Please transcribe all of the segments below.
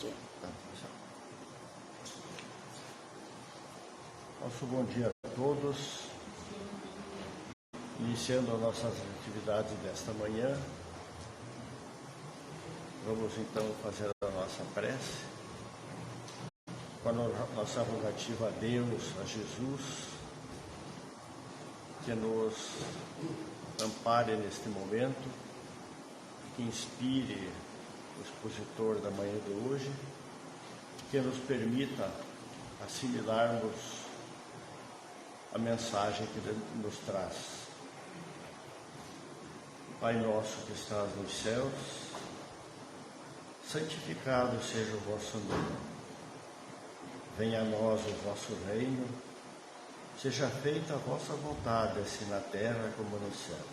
dia. Nosso bom dia a todos. Iniciando as nossas atividades desta manhã, vamos então fazer a nossa prece, com a nossa rogativa a Deus, a Jesus, que nos ampare neste momento, que inspire o expositor da manhã de hoje, que nos permita assimilarmos a mensagem que ele nos traz. Pai nosso que estás nos céus, santificado seja o vosso nome. Venha a nós o vosso reino, seja feita a vossa vontade, assim na terra como no céu.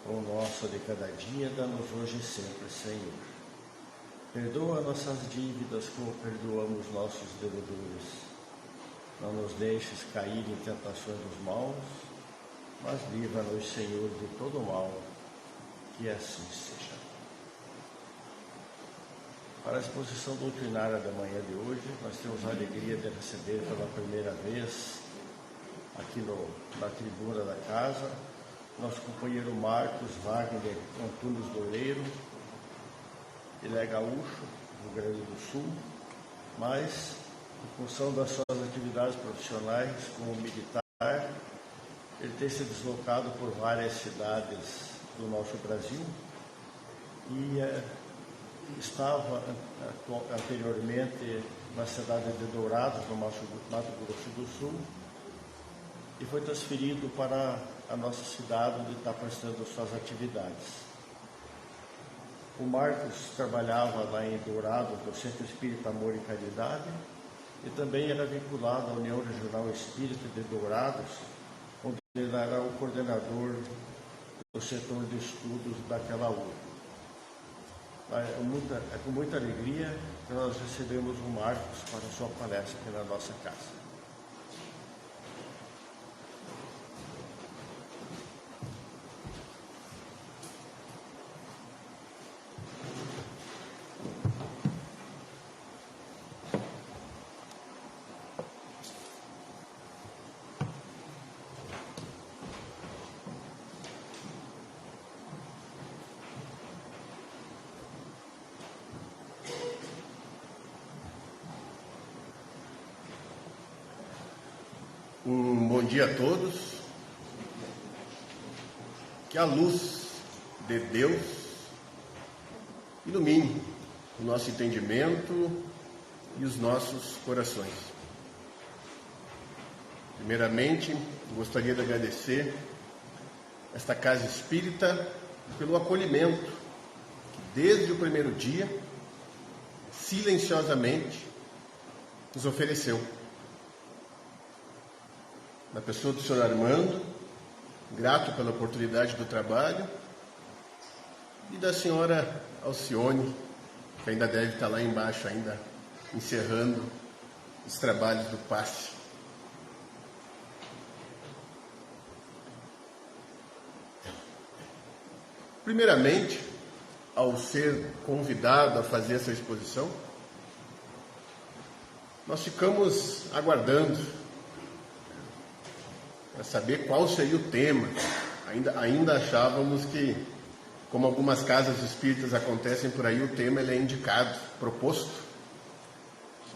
O nosso de cada dia, dá-nos hoje e sempre, Senhor. Perdoa nossas dívidas como perdoamos nossos devedores. Não nos deixes cair em tentações dos maus, mas livra-nos, Senhor, de todo mal, que assim seja. Para a exposição doutrinária da manhã de hoje, nós temos a alegria de receber pela primeira vez, aqui na tribuna da casa, nosso companheiro Marcos Wagner Antunes Loureiro. Ele é gaúcho, do Rio Grande do Sul, mas, em função das suas atividades profissionais como militar, ele tem se deslocado por várias cidades do nosso Brasil e estava anteriormente na cidade de Dourados, no Mato Grosso do Sul, e foi transferido para a nossa cidade, onde está prestando suas atividades. O Marcos trabalhava lá em Dourados, no Centro Espírita Amor e Caridade, e também era vinculado à União Regional Espírita de Dourados, onde ele era o coordenador do setor de estudos daquela URA. É com muita alegria que nós recebemos o Marcos para a sua palestra aqui na nossa casa. Um bom dia a todos. Que a luz de Deus ilumine o nosso entendimento e os nossos corações. Primeiramente, gostaria de agradecer esta Casa Espírita pelo acolhimento que desde o primeiro dia, silenciosamente, nos ofereceu. Na pessoa do Sr. Armando, grato pela oportunidade do trabalho, e da senhora Alcione, que ainda deve estar lá embaixo, ainda encerrando os trabalhos do passe. Primeiramente, ao ser convidado a fazer essa exposição, nós ficamos aguardando para saber qual seria o tema. Ainda achávamos que, como algumas casas espíritas acontecem por aí, o tema ele é indicado, proposto.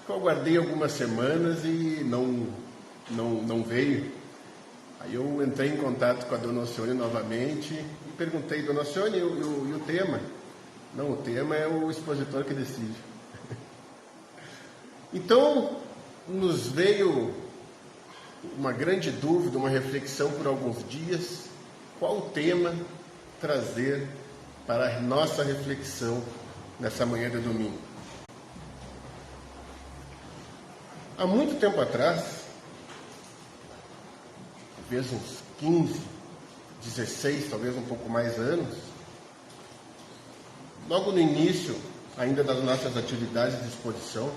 Eu aguardei algumas semanas e não veio. Aí eu entrei em contato com a dona Alcione novamente e perguntei: dona Alcione, e o tema? Não, o tema é o expositor que decide. Então, nos veio uma grande dúvida, uma reflexão por alguns dias: qual tema trazer para a nossa reflexão nessa manhã de domingo. Há muito tempo atrás, talvez uns 15, 16, talvez um pouco mais anos, logo no início ainda das nossas atividades de exposição,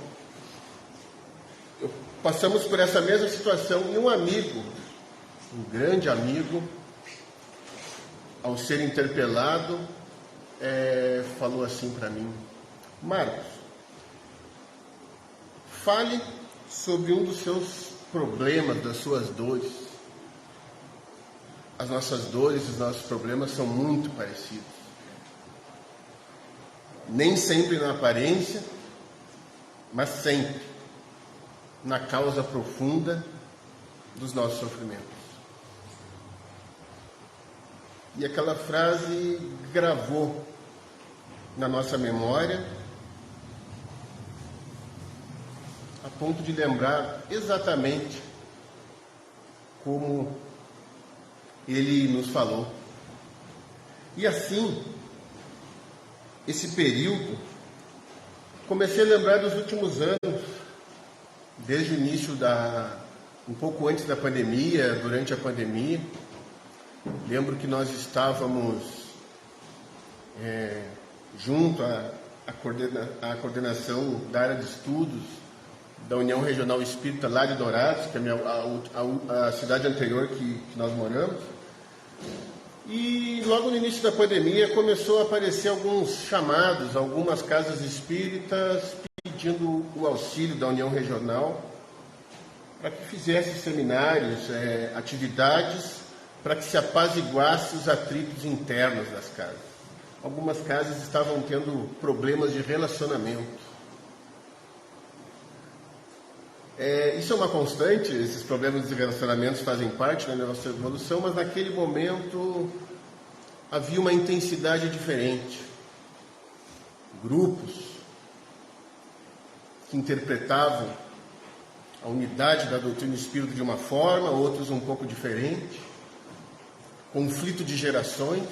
passamos por essa mesma situação e um amigo, um grande amigo, ao ser interpelado, falou assim para mim: Marcos, fale sobre um dos seus problemas, das suas dores. As nossas dores, os nossos problemas são muito parecidos. Nem sempre na aparência, mas sempre na causa profunda dos nossos sofrimentos. E aquela frase gravou na nossa memória, a ponto de lembrar exatamente como ele nos falou. E assim, esse período, comecei a lembrar dos últimos anos, desde o início um pouco antes da pandemia, durante a pandemia. Lembro que nós estávamos junto à coordenação da área de estudos da União Regional Espírita lá de Dourados, que é a cidade anterior que nós moramos. E logo no início da pandemia começou a aparecer alguns chamados, algumas casas espíritas pedindo o auxílio da União Regional para que fizesse seminários, atividades para que se apaziguasse os atritos internos das casas. Algumas casas estavam tendo problemas de relacionamento. Isso é uma constante, esses problemas de relacionamentos fazem parte da nossa evolução, mas naquele momento havia uma intensidade diferente. Grupos que interpretavam a unidade da doutrina espírita de uma forma, outros um pouco diferente. Conflito de gerações,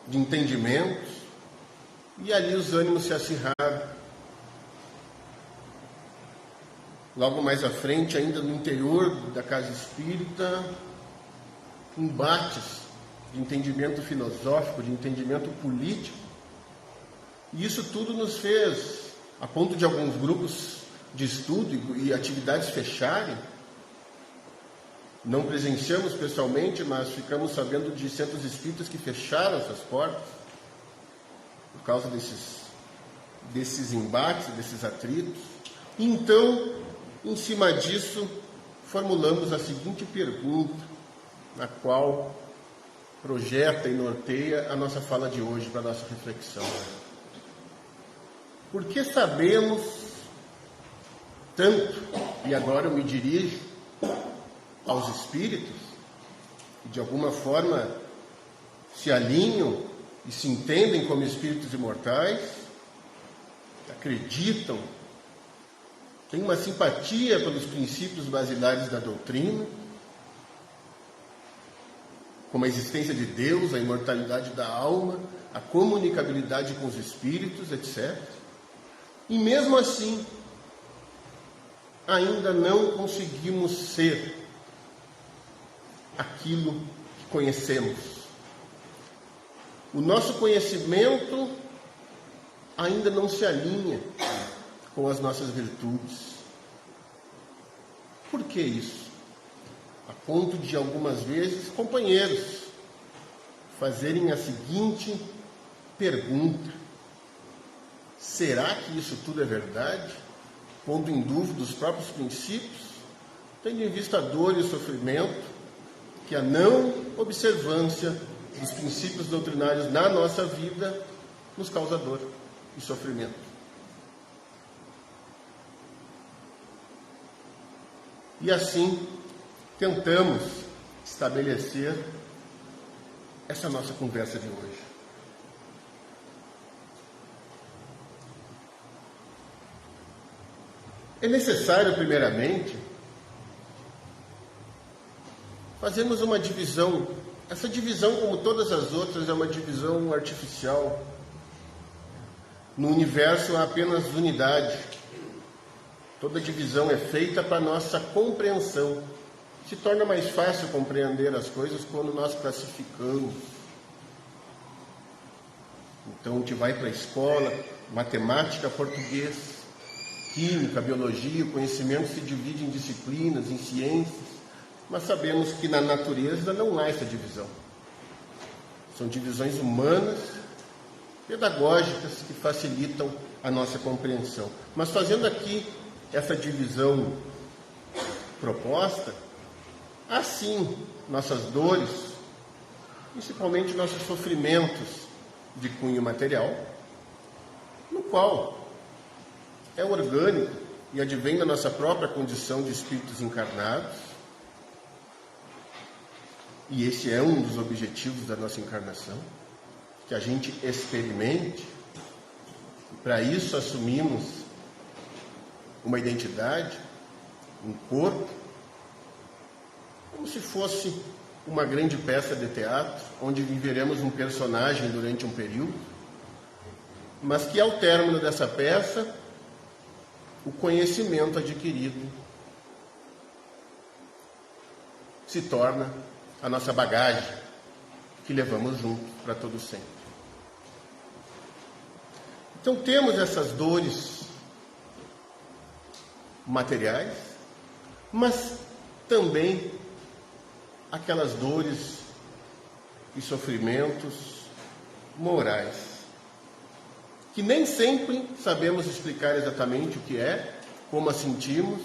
de entendimentos, e ali os ânimos se acirraram. Logo mais à frente, ainda no interior da casa espírita, embates de entendimento filosófico, de entendimento político. E isso tudo nos fez, a ponto de alguns grupos de estudo e atividades fecharem. Não presenciamos pessoalmente, mas ficamos sabendo de centros espíritas que fecharam suas portas por causa desses embates, desses atritos. Então, em cima disso, formulamos a seguinte pergunta, na qual projeta e norteia a nossa fala de hoje para a nossa reflexão. Por que sabemos tanto, e agora eu me dirijo aos espíritos, que de alguma forma se alinham e se entendem como espíritos imortais, acreditam, têm uma simpatia pelos princípios basilares da doutrina, como a existência de Deus, a imortalidade da alma, a comunicabilidade com os espíritos, etc. E mesmo assim, ainda não conseguimos ser aquilo que conhecemos. O nosso conhecimento ainda não se alinha com as nossas virtudes. Por que isso? A ponto de algumas vezes companheiros fazerem a seguinte pergunta: será que isso tudo é verdade? Pondo em dúvida os próprios princípios, tendo em vista a dor e o sofrimento que a não observância dos princípios doutrinários na nossa vida nos causa dor e sofrimento. E assim, tentamos estabelecer essa nossa conversa de hoje. É necessário, primeiramente, fazermos uma divisão. Essa divisão, como todas as outras, é uma divisão artificial. No universo há apenas unidade. Toda divisão é feita para nossa compreensão. Se torna mais fácil compreender as coisas quando nós classificamos. Então, a gente vai para a escola, matemática, português, química, biologia, o conhecimento se divide em disciplinas, em ciências, mas sabemos que na natureza não há essa divisão. São divisões humanas, pedagógicas, que facilitam a nossa compreensão. Mas fazendo aqui essa divisão proposta, assim nossas dores, principalmente nossos sofrimentos de cunho material, no qual é orgânico e advém da nossa própria condição de espíritos encarnados, e esse é um dos objetivos da nossa encarnação, que a gente experimente. Para isso assumimos uma identidade, um corpo, como se fosse uma grande peça de teatro, onde viveremos um personagem durante um período, mas que ao término dessa peça, o conhecimento adquirido se torna a nossa bagagem, que levamos junto para todo sempre. Então temos essas dores materiais, mas também aquelas dores e sofrimentos morais, que nem sempre sabemos explicar exatamente o que é, como a sentimos,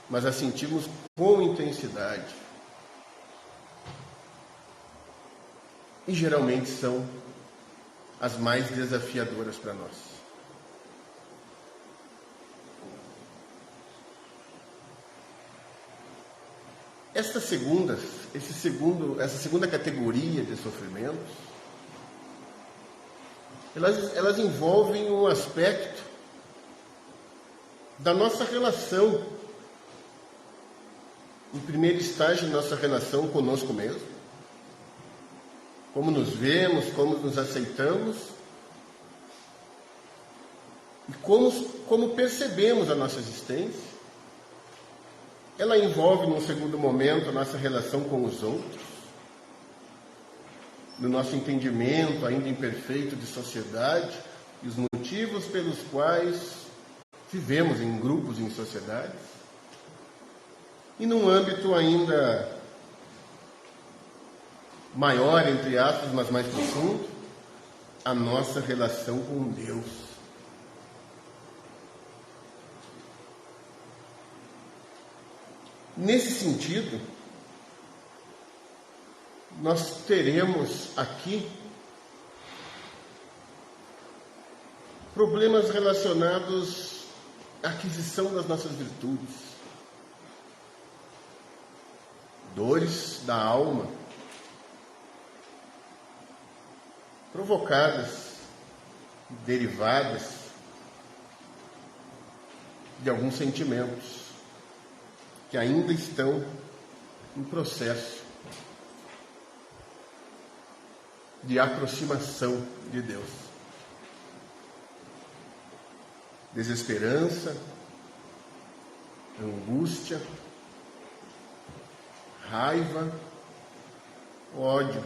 mas a sentimos com intensidade. E geralmente são as mais desafiadoras para nós. Essa segunda categoria de sofrimentos, elas envolvem um aspecto da nossa relação, em primeiro estágio, nossa relação conosco mesmo, como nos vemos, como nos aceitamos e como percebemos a nossa existência. Ela envolve, num segundo momento, a nossa relação com os outros, no nosso entendimento ainda imperfeito de sociedade e os motivos pelos quais vivemos em grupos, em sociedades. E num âmbito ainda maior, entre aspas, mas mais profundo, a nossa relação com Deus. Nesse sentido, nós teremos aqui problemas relacionados à aquisição das nossas virtudes, dores da alma, provocadas, derivadas de alguns sentimentos que ainda estão em processo de aproximação de Deus. Desesperança, angústia, raiva, ódio,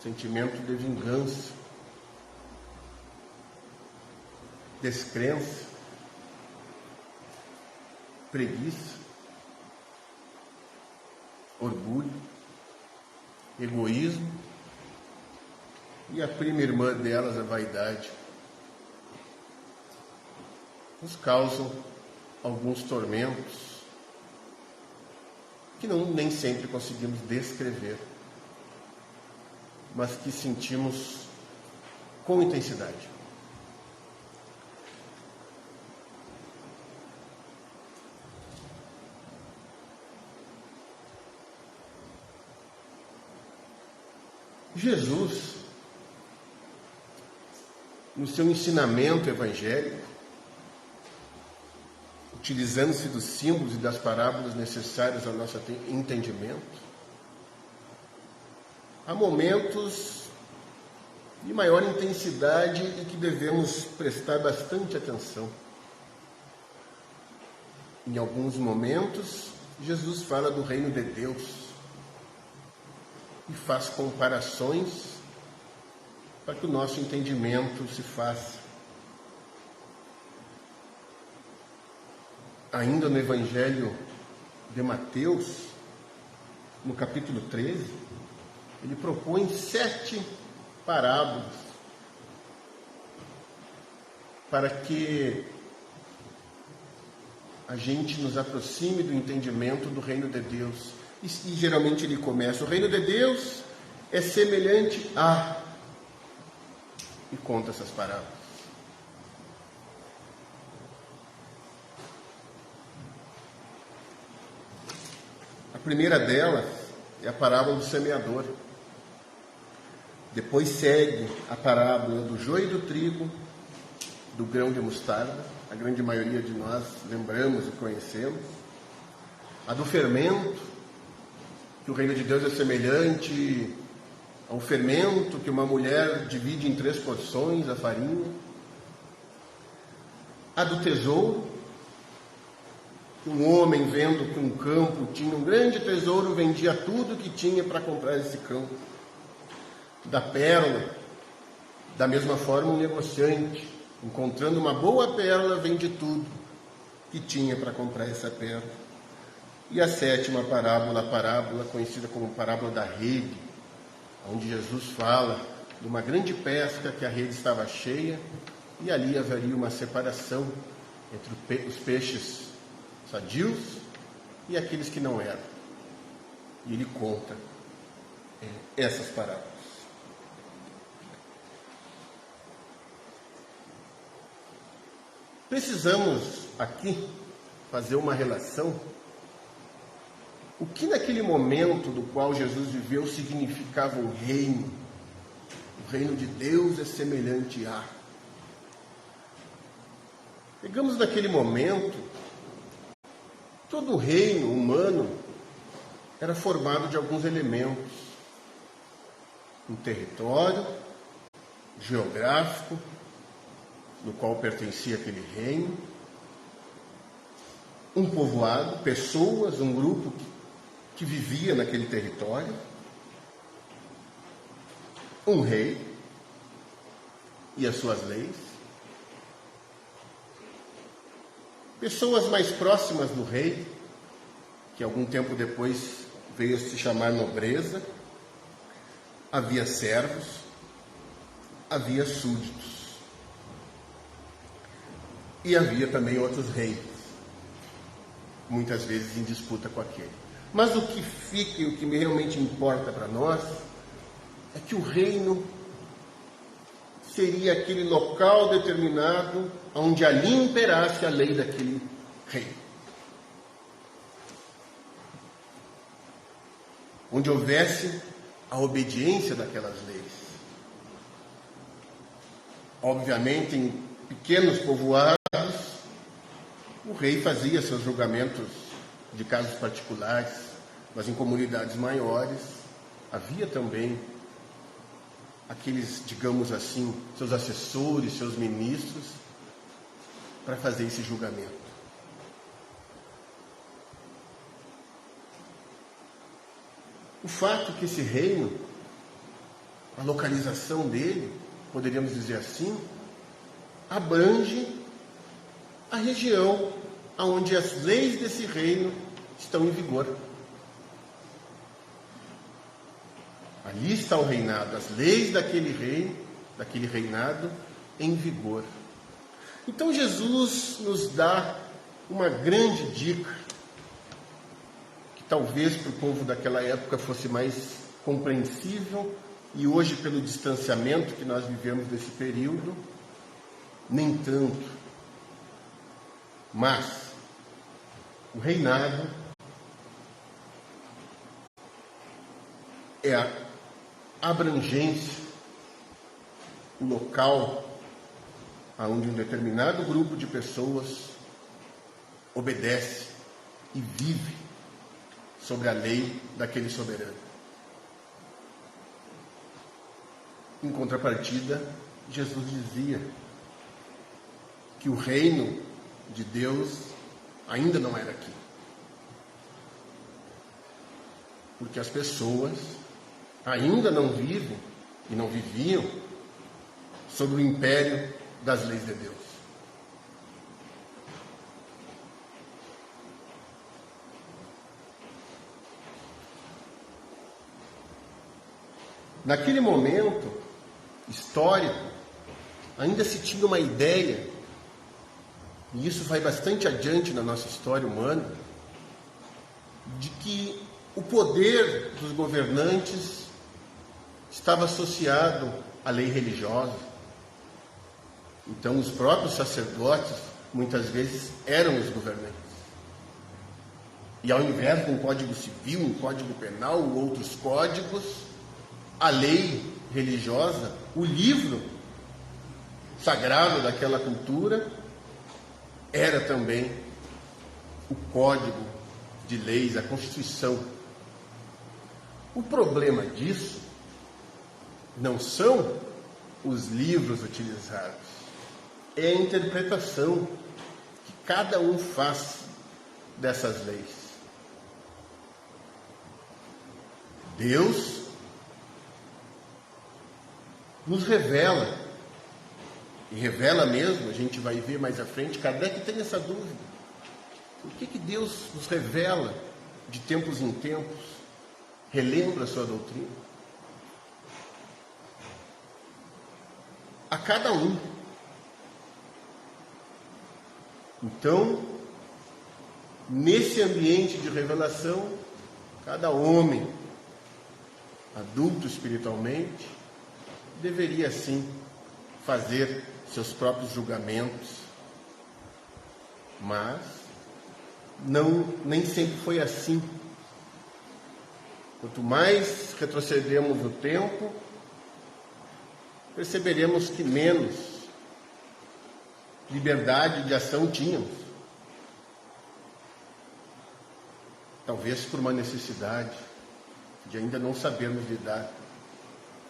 sentimento de vingança, descrença, preguiça, orgulho, egoísmo e a prima irmã delas, a vaidade, nos causam alguns tormentos que nem sempre conseguimos descrever, mas que sentimos com intensidade. Jesus, no seu ensinamento evangélico, utilizando-se dos símbolos e das parábolas necessárias ao nosso entendimento, há momentos de maior intensidade e que devemos prestar bastante atenção. Em alguns momentos, Jesus fala do reino de Deus e faz comparações para que o nosso entendimento se faça. Ainda no Evangelho de Mateus, no capítulo 13, ele propõe 7 parábolas para que a gente nos aproxime do entendimento do reino de Deus. E geralmente ele começa: o reino de Deus é semelhante a... e conta essas parábolas. A primeira delas é a parábola do semeador. Depois segue a parábola do joio e do trigo, do grão de mostarda. A grande maioria de nós lembramos e conhecemos. A do fermento, que o reino de Deus é semelhante ao fermento que uma mulher divide em 3 porções, a farinha. A do tesouro, que um homem vendo que um campo tinha um grande tesouro, vendia tudo que tinha para comprar esse campo. Da pérola, da mesma forma um negociante, encontrando uma boa pérola, vende tudo que tinha para comprar essa pérola. E a 7ª parábola, a parábola conhecida como parábola da rede, onde Jesus fala de uma grande pesca, que a rede estava cheia, e ali haveria uma separação entre os peixes sadios e aqueles que não eram. E ele conta essas parábolas. Precisamos aqui fazer uma relação. O que naquele momento do qual Jesus viveu significava o reino? O reino de Deus é semelhante a... Pegamos naquele momento, todo o reino humano era formado de alguns elementos. Um território geográfico, no qual pertencia aquele reino, um povoado, pessoas, um grupo que vivia naquele território, um rei e as suas leis, pessoas mais próximas do rei, que algum tempo depois veio a se chamar nobreza, havia servos, havia súditos. E havia também outros reis, muitas vezes em disputa com aquele. Mas o que fica e o que realmente importa para nós é que o reino seria aquele local determinado onde ali imperasse a lei daquele rei. Onde houvesse a obediência daquelas leis. Obviamente, em pequenos povoados, o rei fazia seus julgamentos de casos particulares, mas em comunidades maiores havia também aqueles, digamos assim, seus assessores, seus ministros, para fazer esse julgamento. O fato que esse reino, a localização dele, poderíamos dizer assim, abrange a região onde as leis desse reino estão em vigor. Ali está o reinado, as leis daquele reino, daquele reinado em vigor. Então Jesus nos dá uma grande dica, que talvez para o povo daquela época fosse mais compreensível, e hoje, pelo distanciamento que nós vivemos desse período, nem tanto. Mas o reinado é a abrangência, o local onde um determinado grupo de pessoas obedece e vive sobre a lei daquele soberano. Em contrapartida, Jesus dizia que o reino de Deus ainda não era aqui. Porque as pessoas ainda não vivem e não viviam sob o império das leis de Deus. Naquele momento histórico, ainda se tinha uma ideia e isso vai bastante adiante na nossa história humana, de que o poder dos governantes estava associado à lei religiosa. Então, os próprios sacerdotes, muitas vezes, eram os governantes. E ao invés de um código civil, um código penal ou outros códigos, a lei religiosa, o livro sagrado daquela cultura, era também o código de leis, a Constituição. O problema disso não são os livros utilizados, é a interpretação que cada um faz dessas leis. Deus nos revela, e revela mesmo, a gente vai ver mais à frente. Kardec tem essa dúvida: o que Deus nos revela de tempos em tempos, relembra a sua doutrina? A cada um. Então, nesse ambiente de revelação, cada homem, adulto espiritualmente, deveria sim fazer seus próprios julgamentos, mas nem sempre foi assim. Quanto mais retrocedemos no tempo, perceberemos que menos liberdade de ação tínhamos. Talvez por uma necessidade de ainda não sabermos lidar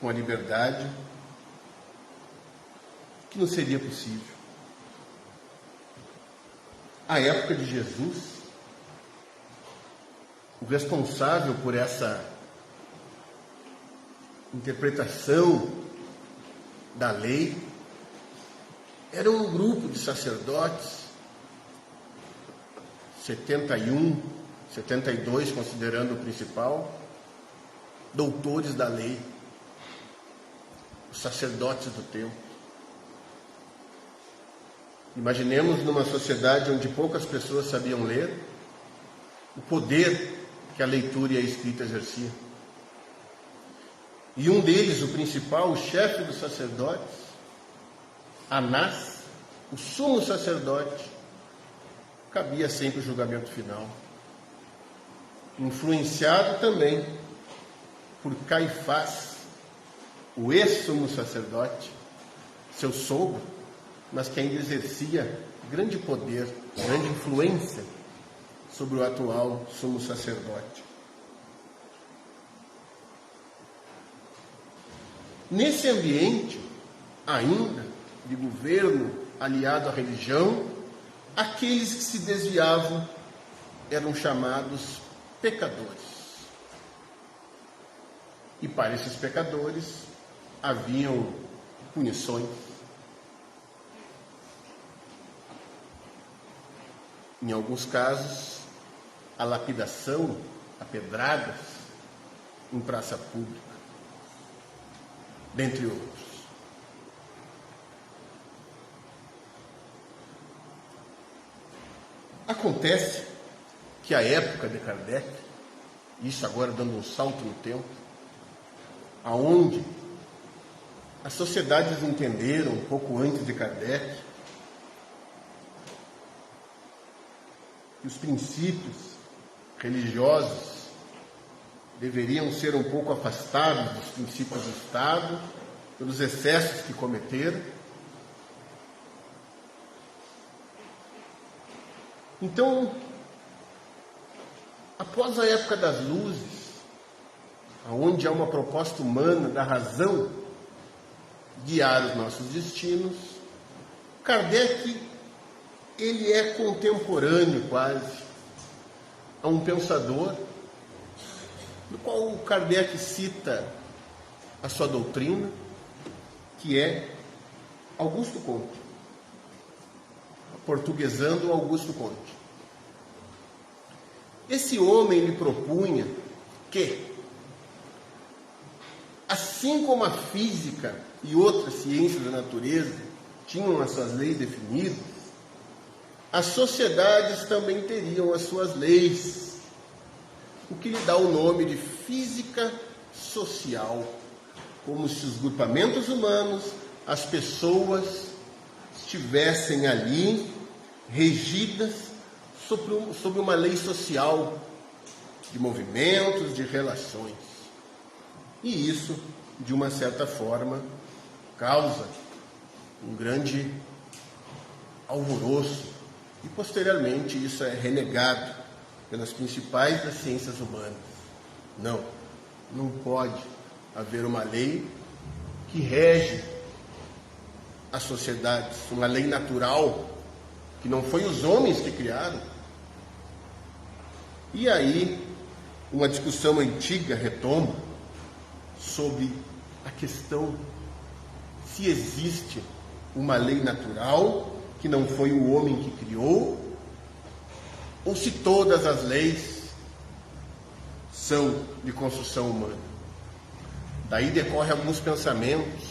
com a liberdade que não seria possível. À época de Jesus, o responsável por essa interpretação da lei era um grupo de sacerdotes, 71, 72, considerando o principal, doutores da lei, os sacerdotes do templo. Imaginemos numa sociedade onde poucas pessoas sabiam ler, o poder que a leitura e a escrita exerciam. E um deles, o principal, o chefe dos sacerdotes, Anás, o sumo sacerdote, cabia sempre o julgamento final. Influenciado também por Caifás, o ex-sumo sacerdote, seu sogro, mas que ainda exercia grande poder, grande influência sobre o atual sumo sacerdote. Nesse ambiente, ainda, de governo aliado à religião, aqueles que se desviavam eram chamados pecadores. E para esses pecadores haviam punições. Em alguns casos, a lapidação, a pedradas em praça pública, dentre outros. Acontece que a época de Kardec, isso agora dando um salto no tempo, aonde as sociedades entenderam um pouco antes de Kardec que os princípios religiosos deveriam ser um pouco afastados dos princípios do Estado, pelos excessos que cometeram. Então, após a época das luzes, onde há uma proposta humana da razão guiar os nossos destinos, Kardec, ele é contemporâneo quase a um pensador, do qual Kardec cita a sua doutrina, que é Augusto Comte, portuguesando Augusto Comte. Esse homem lhe propunha que, assim como a física e outras ciências da natureza tinham as suas leis definidas, as sociedades também teriam as suas leis, o que lhe dá o nome de física social, como se os grupamentos humanos, as pessoas, estivessem ali regidas sobre uma lei social de movimentos, de relações. E isso, de uma certa forma, causa um grande alvoroço. E, posteriormente, isso é renegado pelas principais das ciências humanas. Não pode haver uma lei que rege as sociedades, uma lei natural, que não foi os homens que criaram. E aí, uma discussão antiga retoma sobre a questão se existe uma lei natural que não foi o homem que criou, ou se todas as leis são de construção humana. Daí decorrem alguns pensamentos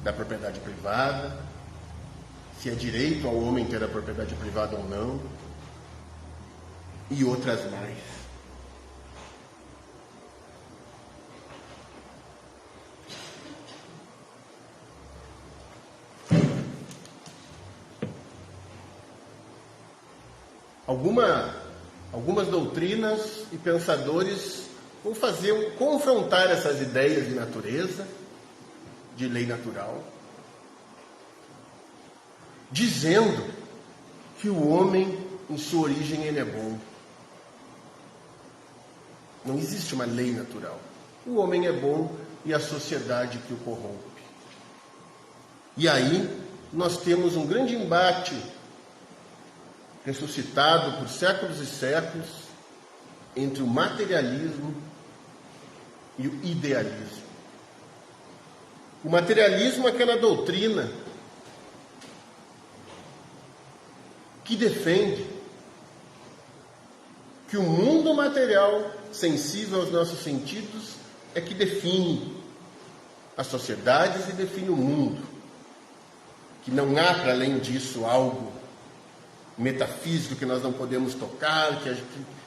da propriedade privada, se é direito ao homem ter a propriedade privada ou não, e outras mais. Algumas doutrinas e pensadores vão confrontar essas ideias de natureza, de lei natural, dizendo que o homem, em sua origem, ele é bom. Não existe uma lei natural. O homem é bom e a sociedade que o corrompe. E aí nós temos um grande embate ressuscitado por séculos e séculos entre o materialismo e o idealismo. O materialismo é aquela doutrina que defende que o mundo material, sensível aos nossos sentidos, é que define as sociedades e define o mundo. Que não há, para além disso, algo metafísico que nós não podemos tocar, que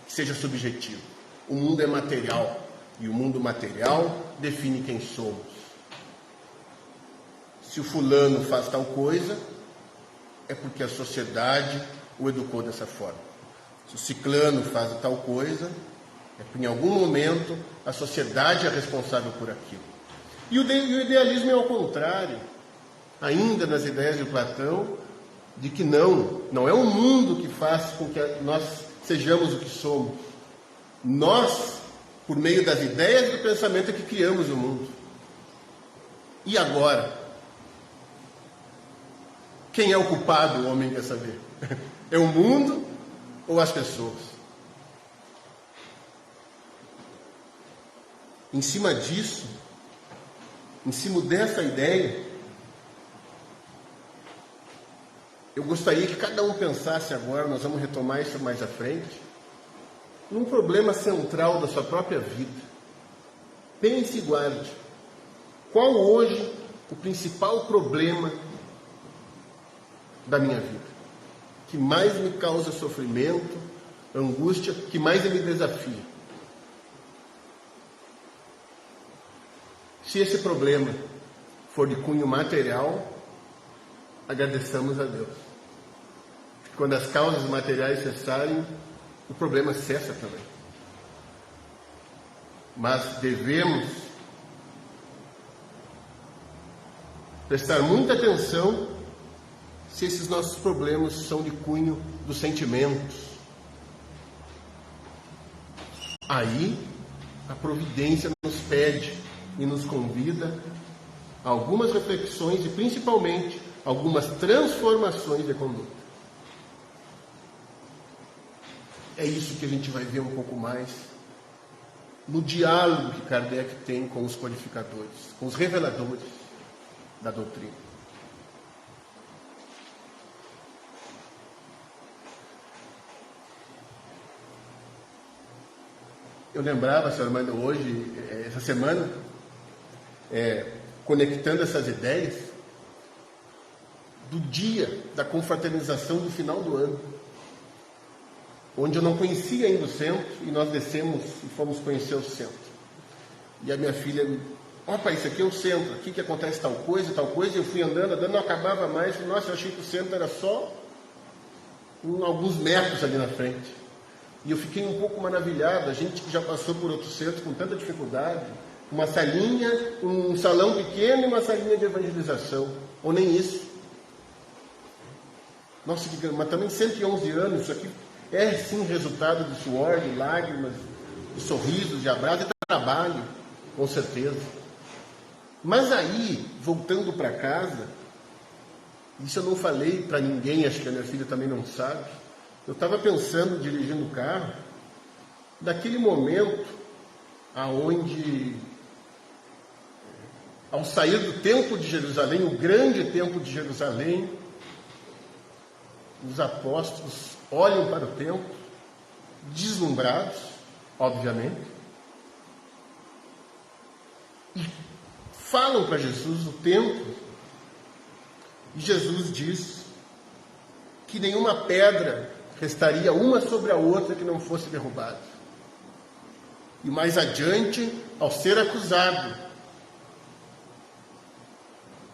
seja subjetivo. O mundo é material, e o mundo material define quem somos. Se o fulano faz tal coisa, é porque a sociedade o educou dessa forma. Se o ciclano faz tal coisa, é porque em algum momento a sociedade é responsável por aquilo. E o idealismo é ao contrário. Ainda nas ideias de Platão, de que não é o mundo que faz com que nós sejamos o que somos. Nós, por meio das ideias e do pensamento, é que criamos o mundo. E agora? Quem é o culpado, o homem quer saber? É o mundo ou as pessoas? Em cima disso, em cima dessa ideia, eu gostaria que cada um pensasse agora, nós vamos retomar isso mais à frente, num problema central da sua própria vida. Pense e guarde. Qual hoje o principal problema da minha vida? Que mais me causa sofrimento, angústia, que mais me desafia? Se esse problema for de cunho material, agradeçamos a Deus. Quando as causas materiais cessarem, o problema cessa também. Mas devemos prestar muita atenção se esses nossos problemas são de cunho dos sentimentos. Aí, a providência nos pede e nos convida a algumas reflexões e, principalmente, algumas transformações de conduta. É isso que a gente vai ver um pouco mais no diálogo que Kardec tem com os codificadores, com os reveladores da doutrina. Eu lembrava, senhor Armando, hoje, essa semana, conectando essas ideias, do dia da confraternização do final do ano, onde eu não conhecia ainda o centro, e nós descemos e fomos conhecer o centro. E a minha filha, pai, isso aqui é o centro, aqui que acontece tal coisa, e eu fui andando, não acabava mais. Nossa, eu achei que o centro era só alguns metros ali na frente. E eu fiquei um pouco maravilhado, a gente que já passou por outro centro com tanta dificuldade, uma salinha, um salão pequeno e uma salinha de evangelização, ou nem isso. Nossa, mas também 111 anos, isso aqui é sim resultado de suor, de lágrimas, de sorrisos, de abraço, de trabalho, com certeza. Mas aí, voltando para casa, isso eu não falei para ninguém, acho que a minha filha também não sabe. Eu estava pensando, dirigindo o carro, daquele momento aonde, ao sair do templo de Jerusalém, o grande templo de Jerusalém, os apóstolos olham para o templo, deslumbrados, obviamente, e falam para Jesus o templo, e Jesus diz que nenhuma pedra restaria uma sobre a outra que não fosse derrubada. E mais adiante, ao ser acusado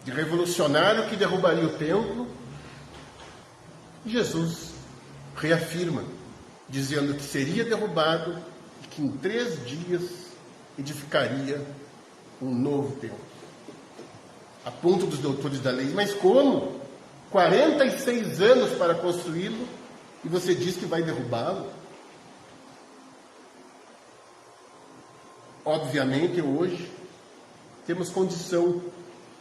de revolucionário que derrubaria o templo, Jesus reafirma, dizendo que seria derrubado e que em 3 dias edificaria um novo templo. A ponto dos doutores da lei, mas como? 46 anos para construí-lo e você diz que vai derrubá-lo? Obviamente, hoje temos condição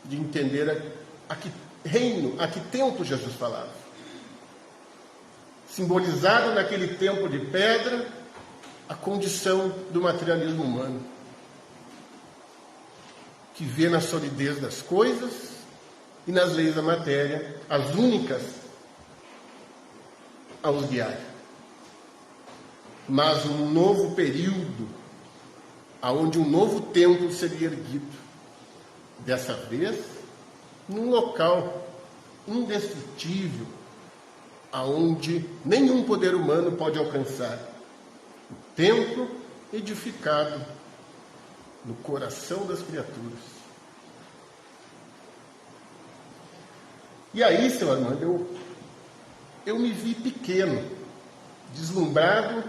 de entender a que reino, a que tempo Jesus falava. Simbolizado naquele templo de pedra, a condição do materialismo humano, que vê na solidez das coisas e nas leis da matéria as únicas a os guiar. Mas um novo período, aonde um novo templo seria erguido, dessa vez num local indestrutível, aonde nenhum poder humano pode alcançar. O templo edificado no coração das criaturas. E aí, seu Armando, eu me vi pequeno, deslumbrado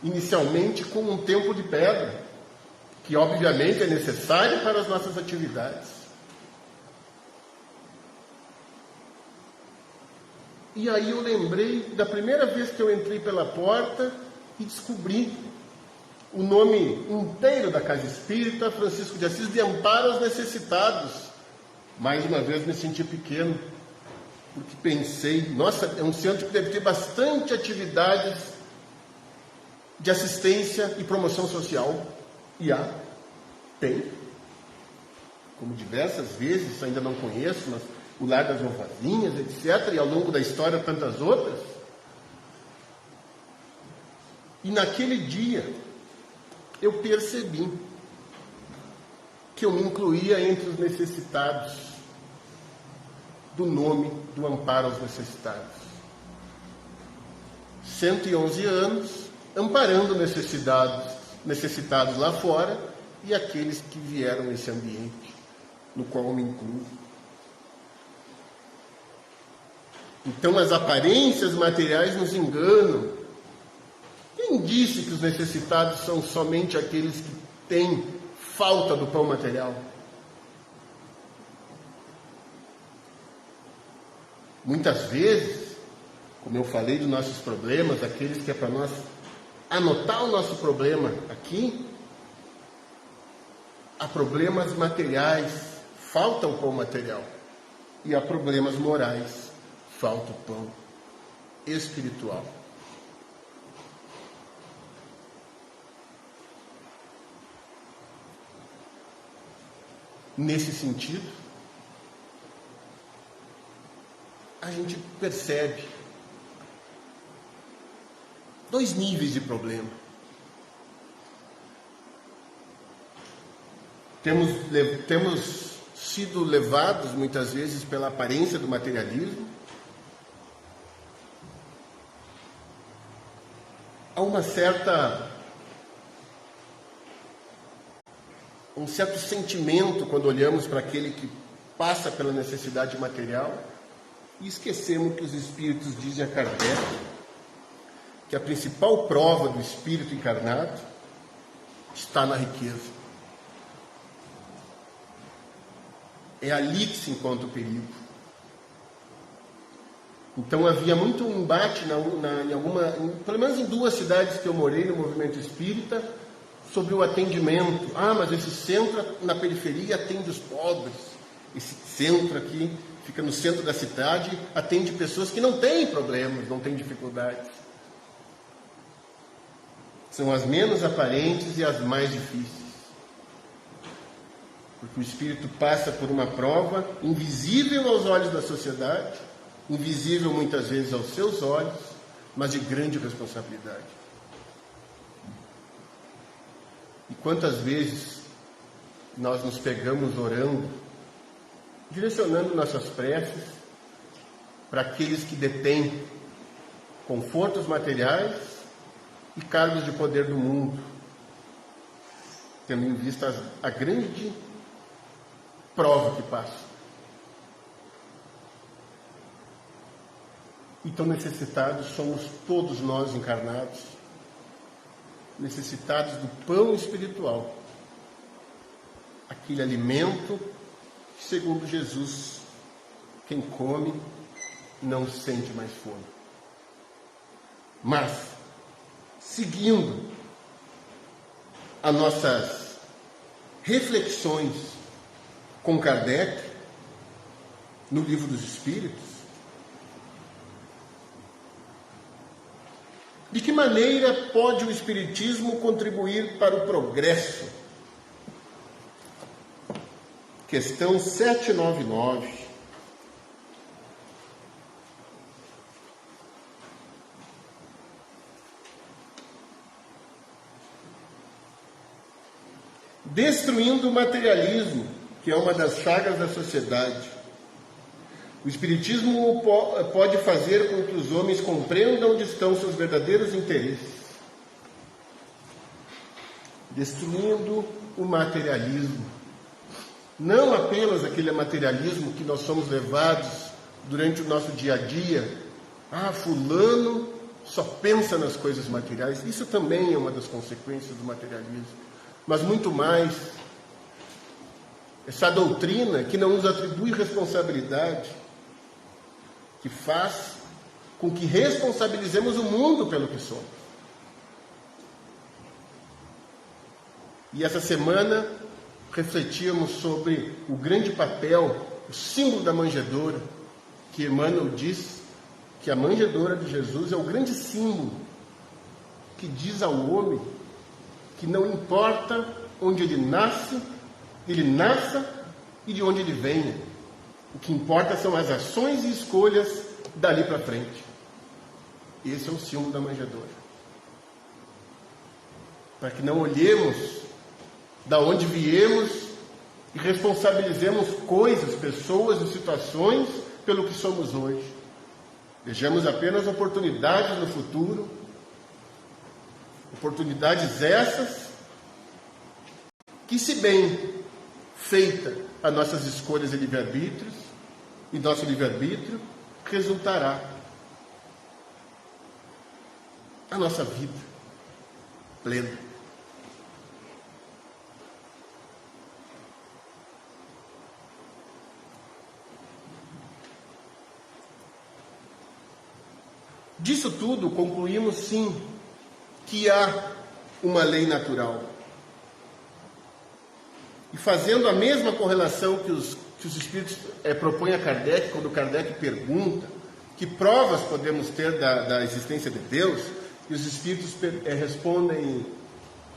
inicialmente com um templo de pedra, que obviamente é necessário para as nossas atividades. E aí eu lembrei da primeira vez que eu entrei pela porta e descobri o nome inteiro da Casa Espírita Francisco de Assis, de Amparo aos Necessitados. Mais uma vez me senti pequeno, porque pensei, nossa, é um centro que deve ter bastante atividades de assistência e promoção social. E tem, como diversas vezes, ainda não conheço, mas o Lar das Vovozinhas, etc., e ao longo da história tantas outras. E naquele dia eu percebi que eu me incluía entre os necessitados do nome do Amparo aos Necessitados. 111 anos, amparando necessitados lá fora e aqueles que vieram nesse ambiente, no qual eu me incluo. Então as aparências materiais nos enganam. Quem disse que os necessitados são somente aqueles que têm falta do pão material? Muitas vezes, como eu falei dos nossos problemas, aqueles que é para nós anotar o nosso problema aqui, há problemas materiais, falta o pão material. E há problemas morais, falta o pão espiritual. Nesse sentido, a gente percebe 2 níveis de problema. Temos sido levados muitas vezes pela aparência do materialismo, há um certo sentimento quando olhamos para aquele que passa pela necessidade material e esquecemos que os espíritos dizem a Kardec que a principal prova do espírito encarnado está na riqueza. É ali que se encontra o perigo. Então havia muito embate pelo menos em 2 cidades que eu morei no movimento espírita, sobre o atendimento. Mas esse centro na periferia atende os pobres. Esse centro aqui fica no centro da cidade, atende pessoas que não têm problemas, não têm dificuldades. São as menos aparentes e as mais difíceis. Porque o espírito passa por uma prova invisível aos olhos da sociedade, invisível muitas vezes aos seus olhos, mas de grande responsabilidade. E quantas vezes nós nos pegamos orando, direcionando nossas preces para aqueles que detêm confortos materiais e cargos de poder do mundo, tendo em vista a grande prova que passa. Então necessitados somos todos nós encarnados, necessitados do pão espiritual, aquele alimento que, segundo Jesus, quem come não sente mais fome. Mas, seguindo as nossas reflexões com Kardec, no Livro dos Espíritos, de que maneira pode o Espiritismo contribuir para o progresso? Questão 799. Destruindo o materialismo, que é uma das chagas da sociedade. O Espiritismo pode fazer com que os homens compreendam onde estão seus verdadeiros interesses. Destruindo o materialismo. Não apenas aquele materialismo que nós somos levados durante o nosso dia a dia. Fulano só pensa nas coisas materiais. Isso também é uma das consequências do materialismo. Mas muito mais, essa doutrina que não nos atribui responsabilidade, que faz com que responsabilizemos o mundo pelo que somos. E essa semana refletíamos sobre o grande papel, o símbolo da manjedoura, que Emmanuel diz que a manjedoura de Jesus é o grande símbolo que diz ao homem que não importa onde ele nasça e de onde ele venha. O que importa são as ações e escolhas dali para frente. Esse é o símbolo da manjedoura. Para que não olhemos da onde viemos e responsabilizemos coisas, pessoas e situações pelo que somos hoje. Vejamos apenas oportunidades no futuro, oportunidades essas que, se bem feita as nossas escolhas e livre-arbítrios, e nosso livre-arbítrio, resultará a nossa vida plena. Disso tudo, concluímos sim que há uma lei natural. E fazendo a mesma correlação que os Espíritos propõem a Kardec, quando Kardec pergunta que provas podemos ter da existência de Deus, e os Espíritos respondem: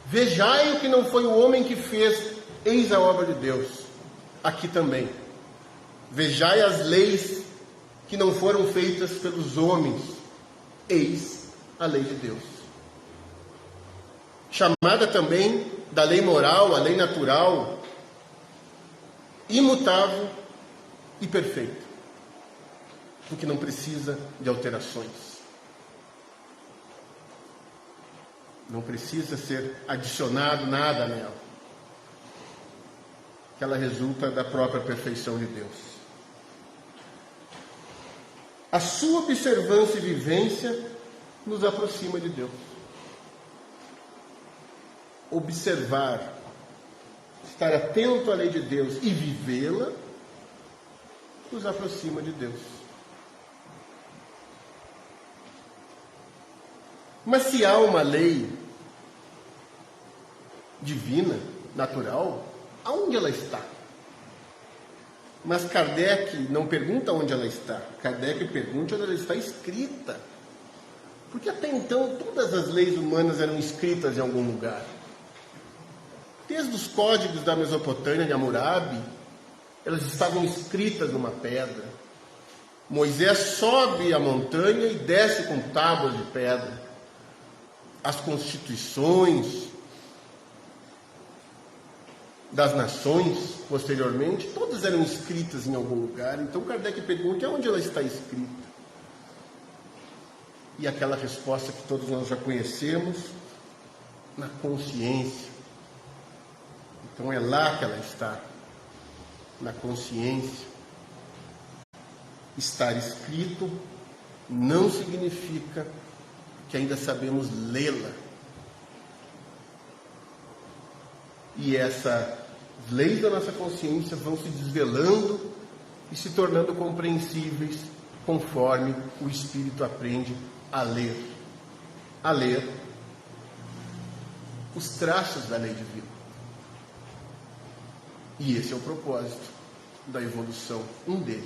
vejai o que não foi o homem que fez, eis a obra de Deus. Aqui também. Vejai as leis que não foram feitas pelos homens, eis a lei de Deus. Chamada também da lei moral, a lei natural, imutável e perfeita, porque não precisa de alterações. Não precisa ser adicionado nada nela. Que ela resulta da própria perfeição de Deus. A sua observância e vivência nos aproxima de Deus. Observar, estar atento à lei de Deus e vivê-la, nos aproxima de Deus. Mas se há uma lei divina, natural, aonde ela está? Mas Kardec não pergunta onde ela está. Kardec pergunta onde ela está escrita. Porque até então todas as leis humanas eram escritas em algum lugar. Desde os códigos da Mesopotâmia, de Hammurabi, elas estavam escritas numa pedra. Moisés sobe a montanha e desce com tábuas de pedra. As constituições das nações, posteriormente, todas eram escritas em algum lugar. Então Kardec pergunta onde ela está escrita. E aquela resposta que todos nós já conhecemos, na consciência. Então é lá que ela está, na consciência. Estar escrito não significa que ainda sabemos lê-la. E essas leis da nossa consciência vão se desvelando e se tornando compreensíveis conforme o espírito aprende a ler os traços da lei divina. E esse é o propósito da evolução, um deles.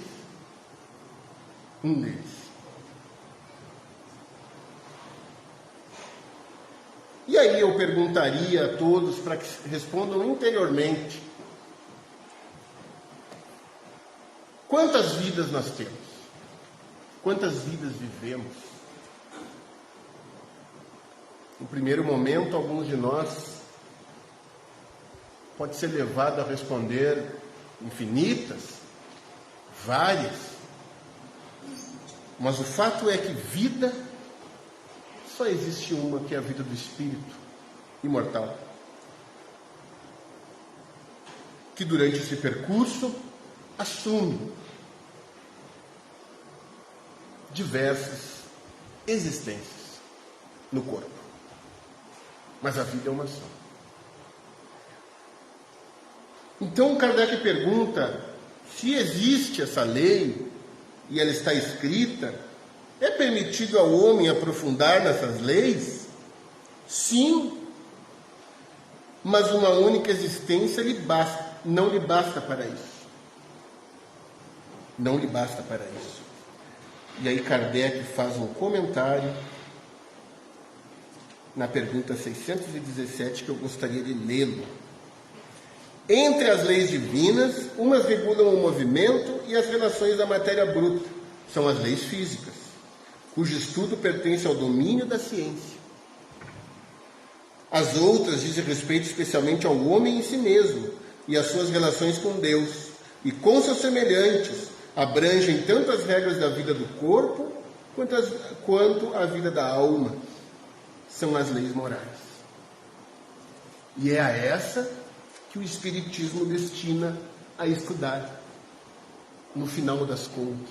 E aí eu perguntaria a todos para que respondam interiormente: quantas vidas nós temos? Quantas vidas vivemos? No primeiro momento, alguns de nós pode ser levado a responder infinitas, várias. Mas o fato é que vida só existe uma, que é a vida do espírito imortal, que durante esse percurso assume diversas existências no corpo, mas a vida é uma só. Então Kardec pergunta se existe essa lei e ela está escrita. É permitido ao homem aprofundar nessas leis? Sim, mas uma única existência não lhe basta para isso. Não lhe basta para isso. E aí Kardec faz um comentário na pergunta 617, que eu gostaria de lê-lo. Entre as leis divinas, umas regulam o movimento e as relações da matéria bruta. São as leis físicas, cujo estudo pertence ao domínio da ciência. As outras dizem respeito especialmente ao homem em si mesmo e às suas relações com Deus, e com seus semelhantes abrangem tanto as regras da vida do corpo quanto a vida da alma. São as leis morais. E é a essa que o Espiritismo destina a estudar, no final das contas,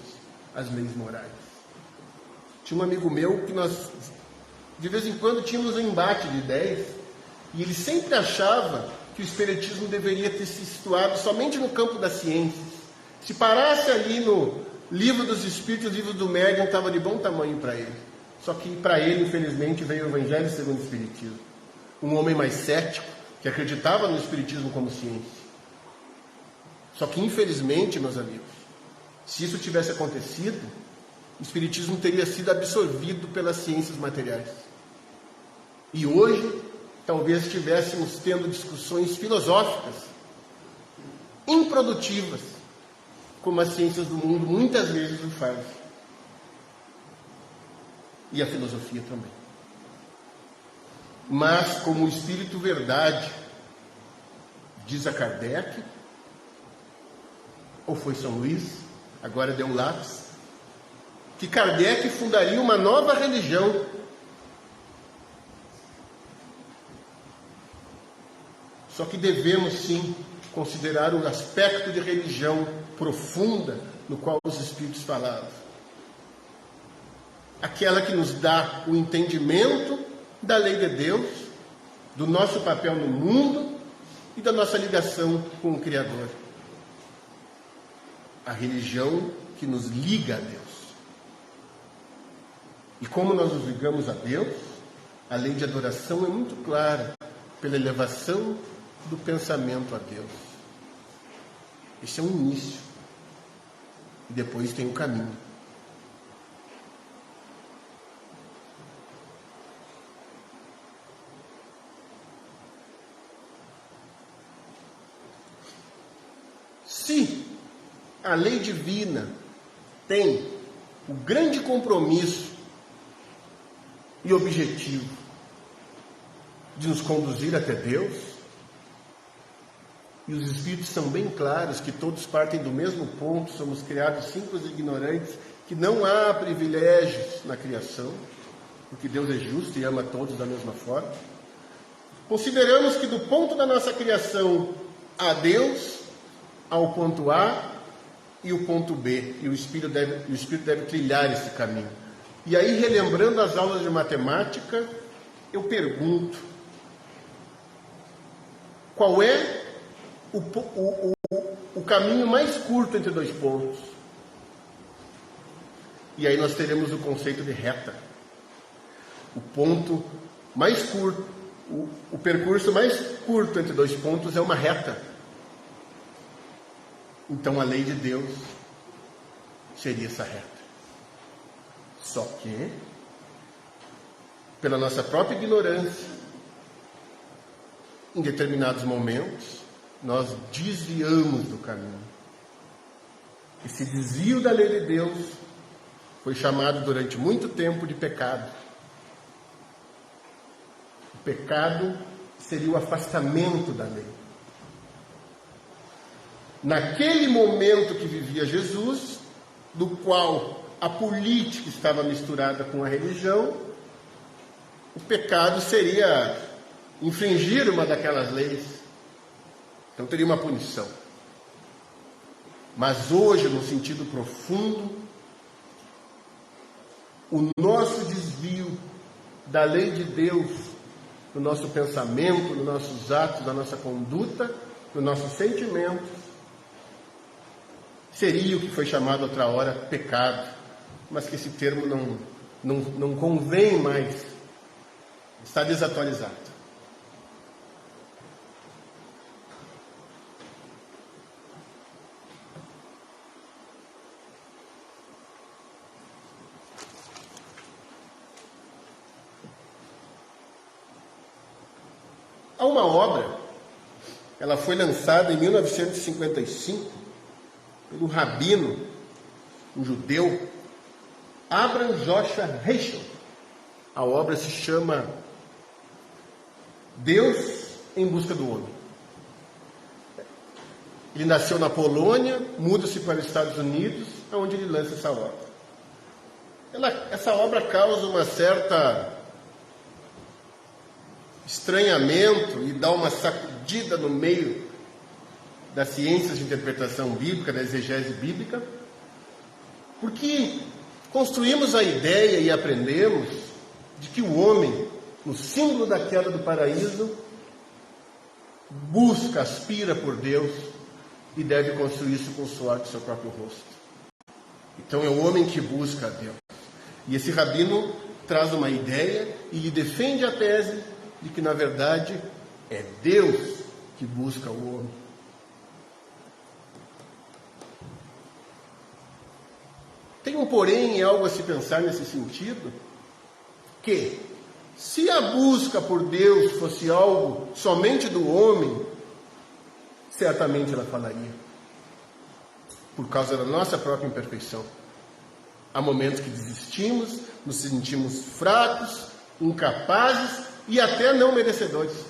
as leis morais. Tinha um amigo meu que nós, de vez em quando, tínhamos um embate de ideias, e ele sempre achava que o Espiritismo deveria ter se situado somente no campo das ciências. Se parasse ali no Livro dos Espíritos, o Livro do Médium estava de bom tamanho para ele. Só que para ele, infelizmente, veio o Evangelho segundo o Espiritismo. Um homem mais cético, que acreditava no Espiritismo como ciência. Só que, infelizmente, meus amigos, se isso tivesse acontecido, o Espiritismo teria sido absorvido pelas ciências materiais. E hoje, talvez estivéssemos tendo discussões filosóficas improdutivas, como as ciências do mundo muitas vezes o fazem. E a filosofia também. Mas, como o Espírito Verdade diz a Kardec, ou foi São Luís, agora deu um lápis, que Kardec fundaria uma nova religião. Só que devemos sim considerar o aspecto de religião profunda no qual os Espíritos falavam. Aquela que nos dá o entendimento da lei de Deus, do nosso papel no mundo e da nossa ligação com o Criador. A religião que nos liga a Deus. E como nós nos ligamos a Deus, a lei de adoração é muito clara, pela elevação do pensamento a Deus. Esse é um início. E depois tem o caminho. Se a lei divina tem o grande compromisso e objetivo de nos conduzir até Deus, e os Espíritos são bem claros que todos partem do mesmo ponto, somos criados simples e ignorantes, que não há privilégios na criação, porque Deus é justo e ama todos da mesma forma. Consideramos que do ponto da nossa criação a Deus, há o ponto A e o ponto B, e o Espírito deve trilhar esse caminho. E aí, relembrando as aulas de matemática, eu pergunto, qual é o caminho mais curto entre dois pontos? E aí nós teremos o conceito de reta. O ponto mais curto, o percurso mais curto entre dois pontos é uma reta. Então a lei de Deus seria essa reta. Só que, pela nossa própria ignorância, em determinados momentos, nós desviamos do caminho. Esse desvio da lei de Deus foi chamado durante muito tempo de pecado. O pecado seria o afastamento da lei. Naquele momento que vivia Jesus, do qual a política estava misturada com a religião, o pecado seria infringir uma daquelas leis. Então teria uma punição. Mas hoje, no sentido profundo, o nosso desvio da lei de Deus, no nosso pensamento, nos nossos atos, na nossa conduta, nos nossos sentimentos, seria o que foi chamado outra hora pecado, mas que esse termo não convém mais, está desatualizado. Há uma obra, ela foi lançada em 1955 pelo rabino, um judeu, Abraham Joshua Heschel. A obra se chama Deus em Busca do Homem. Ele nasceu na Polônia, muda-se para os Estados Unidos, onde ele lança essa obra. Essa obra causa uma certa estranhamento e dá uma sacudida no meio das ciências de interpretação bíblica, da exegese bíblica, porque construímos a ideia e aprendemos de que o homem, no símbolo da queda do paraíso, busca, aspira por Deus e deve construir isso com o suor do seu próprio rosto. Então é o homem que busca a Deus. E esse rabino traz uma ideia e lhe defende a tese de que, na verdade, é Deus que busca o homem. Tem um porém e algo a se pensar nesse sentido, que se a busca por Deus fosse algo somente do homem, certamente ela falaria, por causa da nossa própria imperfeição. Há momentos que desistimos, nos sentimos fracos, incapazes e até não merecedores.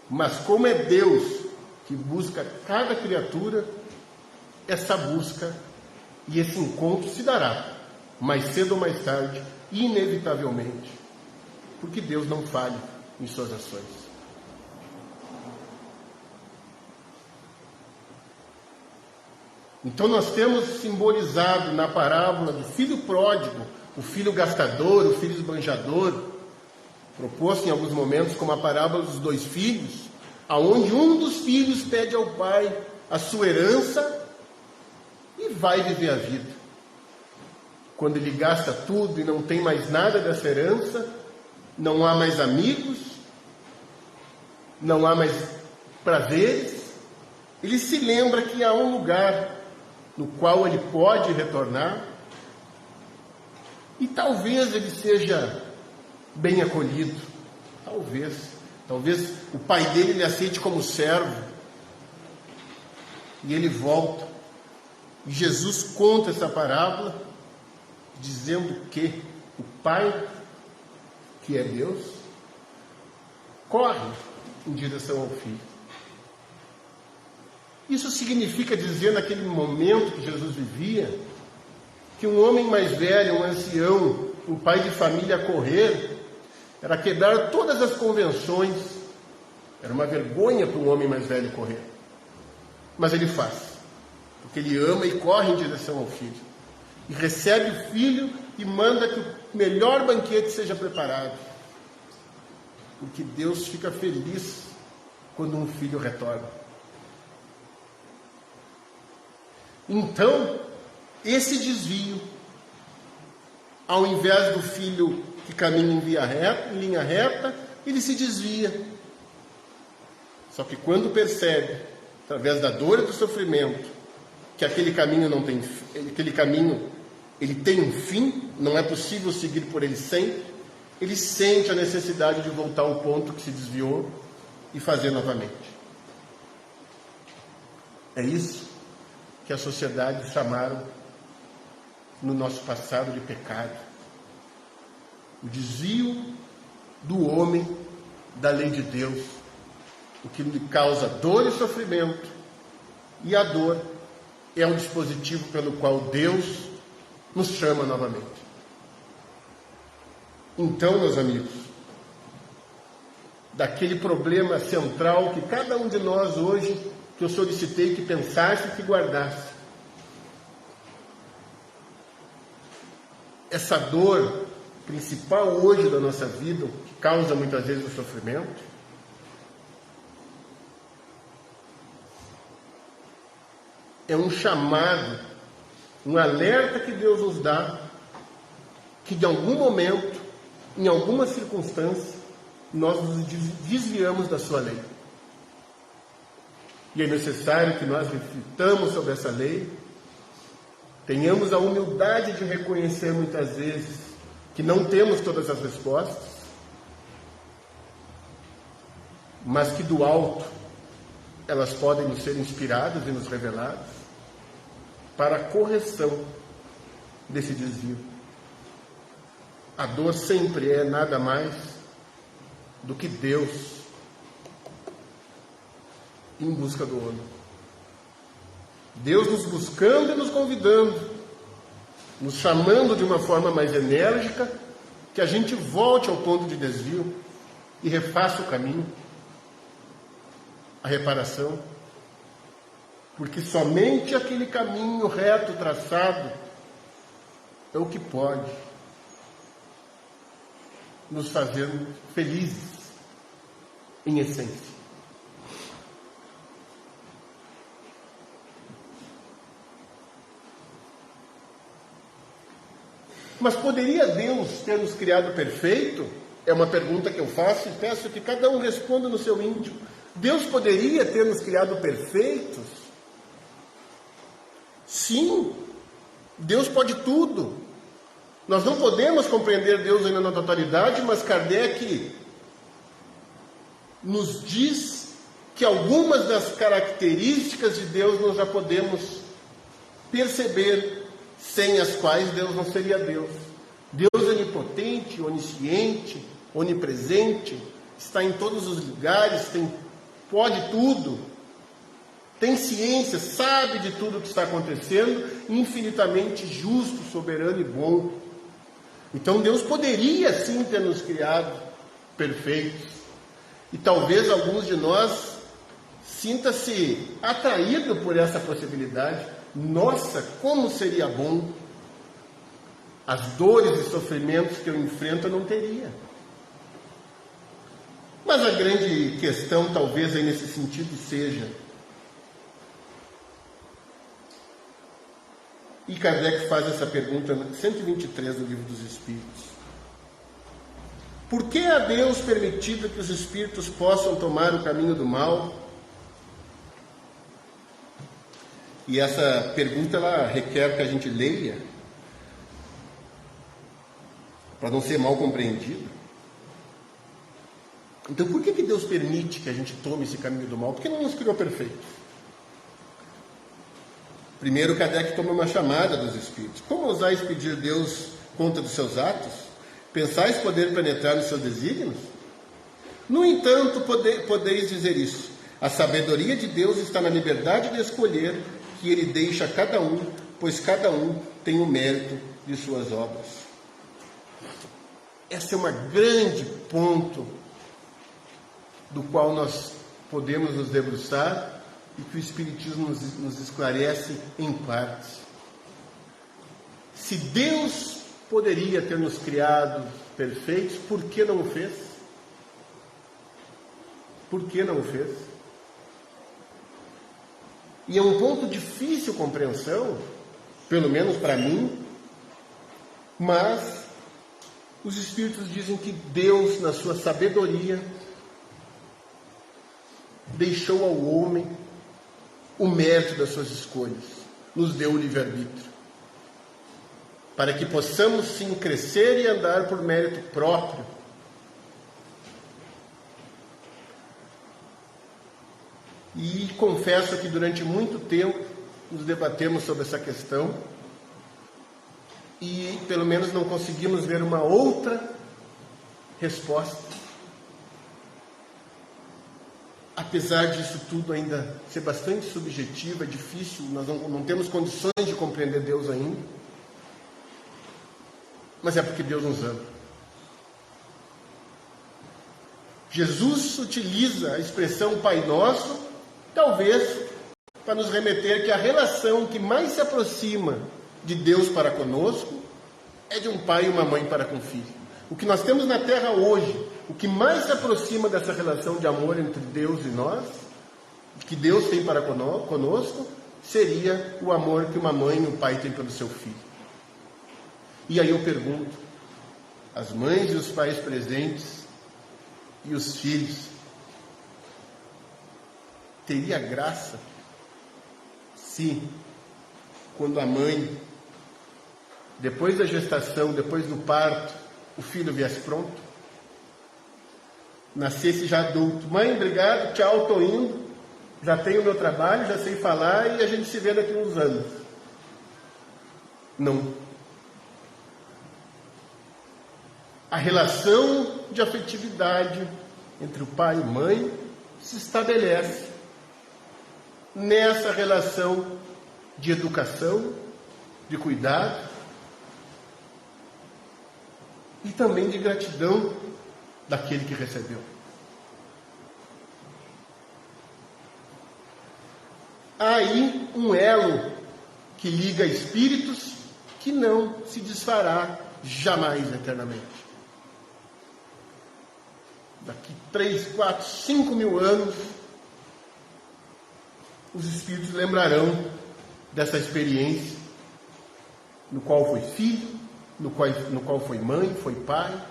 Mas como é Deus que busca cada criatura, essa busca e esse encontro se dará, mais cedo ou mais tarde, inevitavelmente, porque Deus não falha em suas ações. Então nós temos simbolizado na parábola do filho pródigo, o filho gastador, o filho esbanjador, proposto em alguns momentos como a parábola dos 2 filhos, aonde um dos filhos pede ao pai a sua herança e vai viver a vida. Quando ele gasta tudo e não tem mais nada dessa herança, não há mais amigos, não há mais prazeres, ele se lembra que há um lugar no qual ele pode retornar e talvez ele seja bem acolhido, talvez o pai dele lhe aceite como servo e ele volta. E Jesus conta essa parábola dizendo que o pai, que é Deus, corre em direção ao filho. Isso significa dizer, naquele momento que Jesus vivia, que um homem mais velho, um ancião, um pai de família correr, era quebrar todas as convenções. Era uma vergonha para um homem mais velho correr. Mas ele faz, porque ele ama e corre em direção ao filho. E recebe o filho e manda que o melhor banquete seja preparado. Porque Deus fica feliz quando um filho retorna. Então, esse desvio, ao invés do filho que caminha em linha reta, ele se desvia. Só que quando percebe, através da dor e do sofrimento, que aquele caminho ele tem um fim, não é possível seguir por ele sempre, ele sente a necessidade de voltar ao ponto que se desviou e fazer novamente. É isso que a sociedade chamaram no nosso passado de pecado. O desvio do homem da lei de Deus, o que lhe causa dor e sofrimento, e a dor é um dispositivo pelo qual Deus nos chama novamente. Então, meus amigos, daquele problema central que cada um de nós hoje, que eu solicitei que pensasse e que guardasse, essa dor principal hoje da nossa vida, que causa muitas vezes o sofrimento, é um chamado, um alerta que Deus nos dá, que de algum momento, em alguma circunstância, nós nos desviamos da sua lei. E é necessário que nós reflitamos sobre essa lei, tenhamos a humildade de reconhecer muitas vezes que não temos todas as respostas, mas que do alto elas podem nos ser inspiradas e nos reveladas para a correção desse desvio. A dor sempre é nada mais do que Deus em busca do homem. Deus nos buscando e nos convidando, nos chamando de uma forma mais enérgica, que a gente volte ao ponto de desvio e refaça o caminho, a reparação, porque somente aquele caminho reto traçado é o que pode nos fazer felizes em essência. Mas poderia Deus ter nos criado perfeito? É uma pergunta que eu faço e peço que cada um responda no seu íntimo. Deus poderia ter nos criado perfeitos? Sim, Deus pode tudo. Nós não podemos compreender Deus ainda na totalidade, mas Kardec nos diz que algumas das características de Deus nós já podemos perceber, sem as quais Deus não seria Deus. Deus é onipotente, onisciente, onipresente, está em todos os lugares, pode tudo. tem ciência, sabe de tudo o que está acontecendo, infinitamente justo, soberano e bom. Então Deus poderia sim ter nos criado perfeitos. E talvez alguns de nós sinta-se atraído por essa possibilidade. Nossa, como seria bom! As dores e sofrimentos que eu enfrento eu não teria. Mas a grande questão, talvez aí nesse sentido, seja: e Kardec faz essa pergunta no 123 do Livro dos Espíritos: por que a Deus permitido que os espíritos possam tomar o caminho do mal? E essa pergunta ela requer que a gente leia, para não ser mal compreendido. Então, por que Deus permite que a gente tome esse caminho do mal? Porque não nos criou perfeitos. Primeiro, Kardec toma uma chamada dos espíritos. Como ousais pedir Deus conta dos seus atos? Pensais poder penetrar nos seus desígnios? No entanto, podeis dizer isso: a sabedoria de Deus está na liberdade de escolher que Ele deixa a cada um, pois cada um tem o mérito de suas obras. Esse é um grande ponto do qual nós podemos nos debruçar e que o Espiritismo nos esclarece em partes. Se Deus poderia ter nos criado perfeitos, por que não o fez? Por que não o fez? E é um ponto difícil de compreensão, pelo menos para mim, mas os Espíritos dizem que Deus, na sua sabedoria, deixou ao homem o mérito das suas escolhas, nos deu o livre-arbítrio, para que possamos sim crescer e andar por mérito próprio. E confesso que durante muito tempo nos debatemos sobre essa questão e pelo menos não conseguimos ver uma outra resposta. Apesar disso tudo ainda ser bastante subjetivo, é difícil, nós não temos condições de compreender Deus ainda, mas é porque Deus nos ama. Jesus utiliza a expressão Pai Nosso, talvez para nos remeter que a relação que mais se aproxima de Deus para conosco é de um pai e uma mãe para com o filho. O que nós temos na Terra hoje, o que mais se aproxima dessa relação de amor entre Deus e nós, que Deus tem para conosco, seria o amor que uma mãe e um pai têm pelo seu filho. E aí eu pergunto, as mães e os pais presentes e os filhos, teria graça se, quando a mãe, depois da gestação, depois do parto, o filho viesse pronto, nascesse já adulto: mãe, obrigado, tchau, estou indo, já tenho o meu trabalho, já sei falar e a gente se vê daqui a uns anos. Não. A relação de afetividade entre o pai e mãe se estabelece nessa relação de educação, de cuidado e também de gratidão daquele que recebeu. Há aí um elo que liga espíritos que não se desfará jamais eternamente. Daqui 3, 4, 5 mil anos, os espíritos lembrarão dessa experiência, no qual foi filho, no qual foi mãe, foi pai.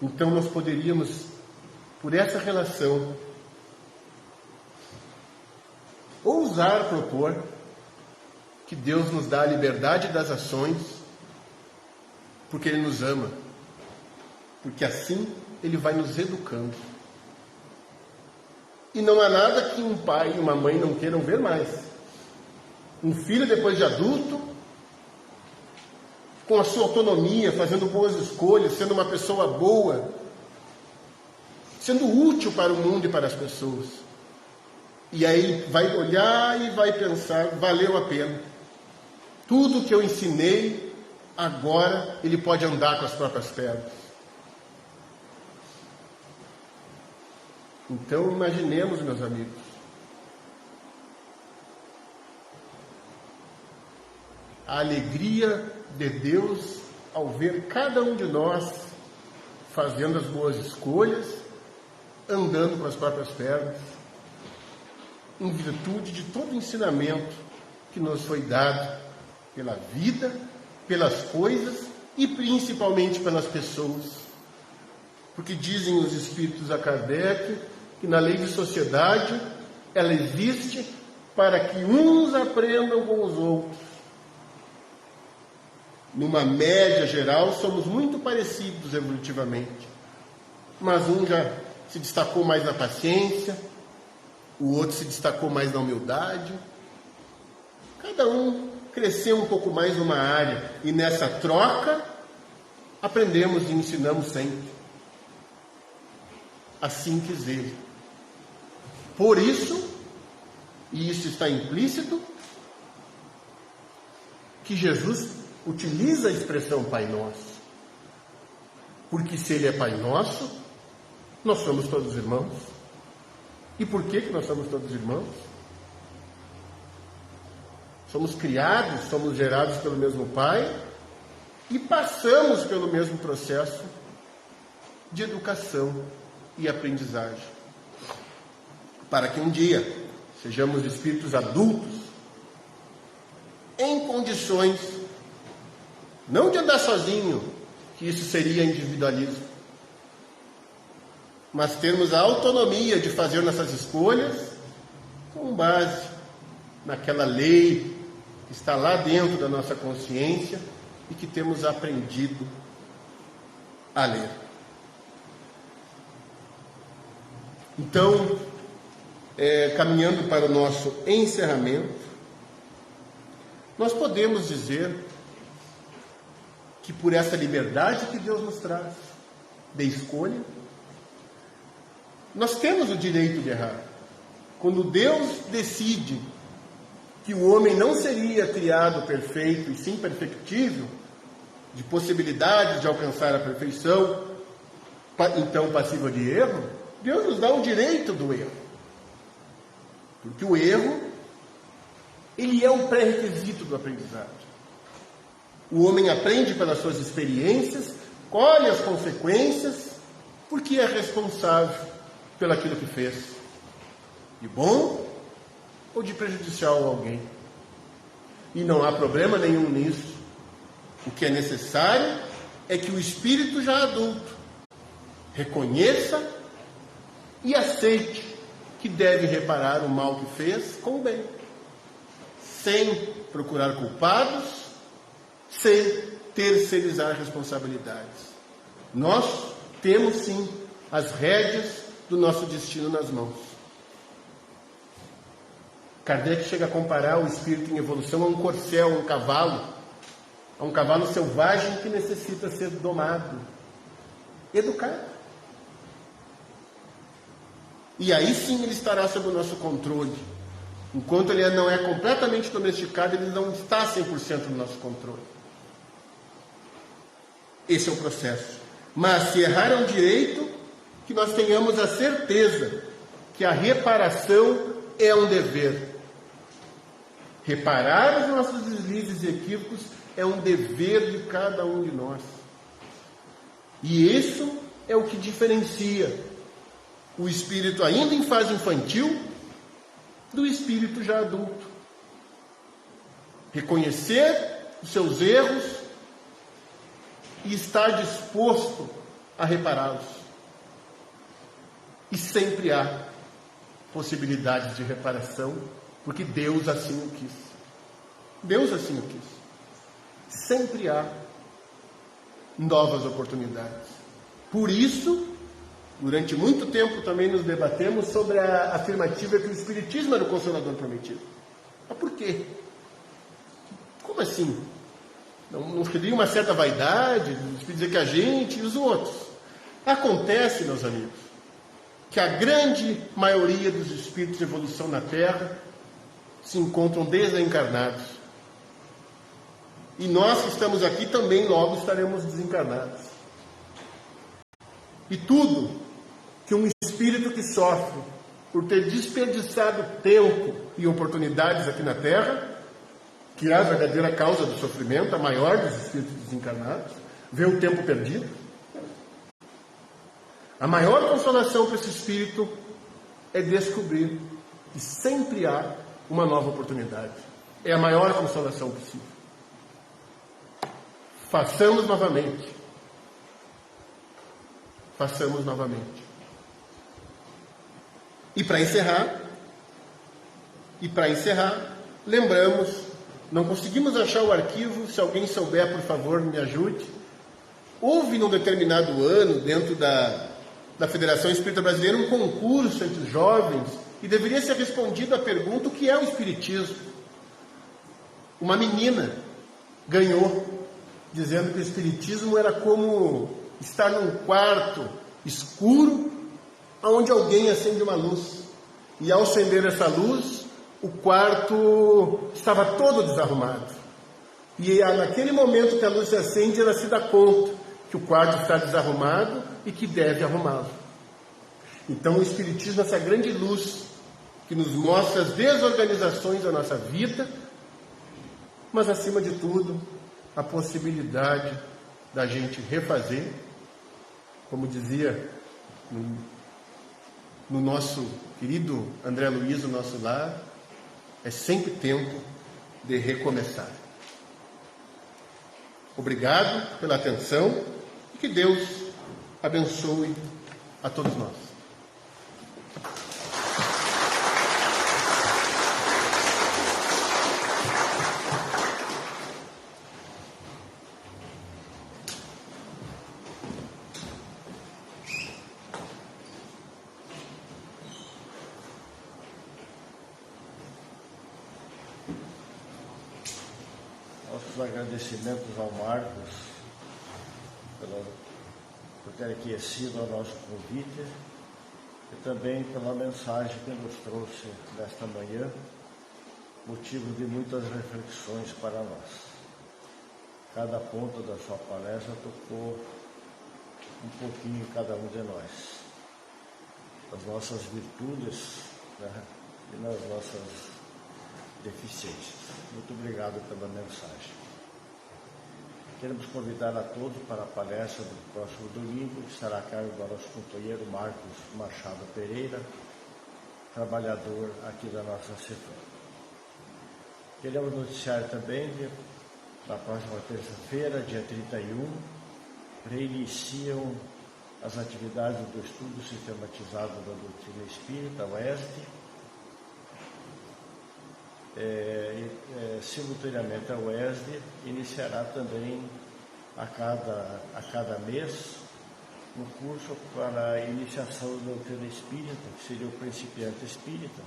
Então nós poderíamos, por essa relação, ousar propor que Deus nos dá a liberdade das ações, porque Ele nos ama, porque assim Ele vai nos educando. E não há nada que um pai e uma mãe não queiram ver mais. Um filho, depois de adulto, com a sua autonomia, fazendo boas escolhas, sendo uma pessoa boa, sendo útil para o mundo e para as pessoas. E aí vai olhar e vai pensar, valeu a pena. Tudo que eu ensinei, agora ele pode andar com as próprias pernas. Então imaginemos, meus amigos, a alegria de Deus ao ver cada um de nós fazendo as boas escolhas, andando com as próprias pernas, em virtude de todo o ensinamento que nos foi dado pela vida, pelas coisas e principalmente pelas pessoas. Porque dizem os espíritos a Kardec que na lei de sociedade ela existe para que uns aprendam com os outros. Numa média geral, somos muito parecidos evolutivamente. Mas um já se destacou mais na paciência, o outro se destacou mais na humildade. Cada um cresceu um pouco mais numa área. E nessa troca, aprendemos e ensinamos sempre. Assim quis ele. Por isso, e isso está implícito, que Jesus utiliza a expressão Pai Nosso. Porque se Ele é Pai Nosso, nós somos todos irmãos. E por que nós somos todos irmãos? Somos criados, somos gerados pelo mesmo Pai e passamos pelo mesmo processo de educação e aprendizagem. Para que um dia sejamos espíritos adultos em condições não de andar sozinho, que isso seria individualismo, mas termos a autonomia de fazer nossas escolhas com base naquela lei que está lá dentro da nossa consciência e que temos aprendido a ler. Então, caminhando para o nosso encerramento, nós podemos dizer que por essa liberdade que Deus nos traz, de escolha, nós temos o direito de errar. Quando Deus decide que o homem não seria criado perfeito e sim perfectível, de possibilidades de alcançar a perfeição, então passível de erro, Deus nos dá o direito do erro. Porque o erro, ele é um pré-requisito do aprendizado. O homem aprende pelas suas experiências, colhe as consequências, porque é responsável pelaquilo que fez, de bom ou de prejudicial a alguém. E não há problema nenhum nisso. O que é necessário é que o espírito já adulto reconheça e aceite que deve reparar o mal que fez com o bem, sem procurar culpados, sem terceirizar responsabilidades. Nós temos sim as rédeas do nosso destino nas mãos. Kardec chega a comparar o espírito em evolução a um corcel, a um cavalo selvagem que necessita ser domado, educado. E aí sim ele estará sob o nosso controle. Enquanto ele não é completamente domesticado, ele não está 100% no nosso controle. Esse é o processo. Mas se errar é um direito, que nós tenhamos a certeza que a reparação é um dever. Reparar os nossos deslizes e equívocos é um dever de cada um de nós. E isso é o que diferencia o espírito ainda em fase infantil do espírito já adulto. Reconhecer os seus erros e estar disposto a repará-los. E sempre há possibilidades de reparação, porque Deus assim o quis. Deus assim o quis. Sempre há novas oportunidades. Por isso, durante muito tempo também nos debatemos sobre a afirmativa que o Espiritismo era o Consolador prometido. Mas por quê? Como assim? Não seria uma certa vaidade de dizer que a gente e os outros? Acontece, meus amigos, que a grande maioria dos espíritos de evolução na Terra se encontram desencarnados. E nós que estamos aqui também logo estaremos desencarnados. E tudo que um espírito que sofre por ter desperdiçado tempo e oportunidades aqui na Terra, que é a verdadeira causa do sofrimento, a maior dos espíritos desencarnados, vê o tempo perdido. A maior consolação para esse espírito é descobrir que sempre há uma nova oportunidade. É a maior consolação possível. Façamos novamente. Façamos novamente. E para encerrar, lembramos, não conseguimos achar o arquivo, se alguém souber, por favor, me ajude. Houve num determinado ano, dentro da Federação Espírita Brasileira, um concurso entre os jovens, e deveria ser respondido a pergunta: o que é o Espiritismo? Uma menina ganhou, dizendo que o Espiritismo era como estar num quarto escuro, onde alguém acende uma luz. E ao acender essa luz, o quarto estava todo desarrumado. E naquele momento que a luz se acende, ela se dá conta que o quarto está desarrumado e que deve arrumá-lo. Então o Espiritismo é essa grande luz que nos mostra as desorganizações da nossa vida, mas acima de tudo, a possibilidade da gente refazer, como dizia no nosso querido André Luiz, o nosso lar, é sempre tempo de recomeçar. Obrigado pela atenção e que Deus abençoe a todos nós. Nossos agradecimentos ao Marcos por ter aquecido o nosso convite e também pela mensagem que nos trouxe nesta manhã, motivo de muitas reflexões para nós. Cada ponto da sua palestra tocou um pouquinho em cada um de nós, das nossas virtudes, né, e nas nossas deficiências. Muito obrigado pela mensagem. Queremos convidar a todos para a palestra do próximo domingo, que estará a cargo do nosso companheiro Marcos Machado Pereira, trabalhador aqui da nossa setor. Queremos noticiar também que na próxima terça-feira, dia 31, reiniciam as atividades do estudo sistematizado da doutrina espírita, o ESD. Simultaneamente a UESD iniciará também a cada mês um curso para a iniciação da doutrina espírita, que seria o principiante espírita.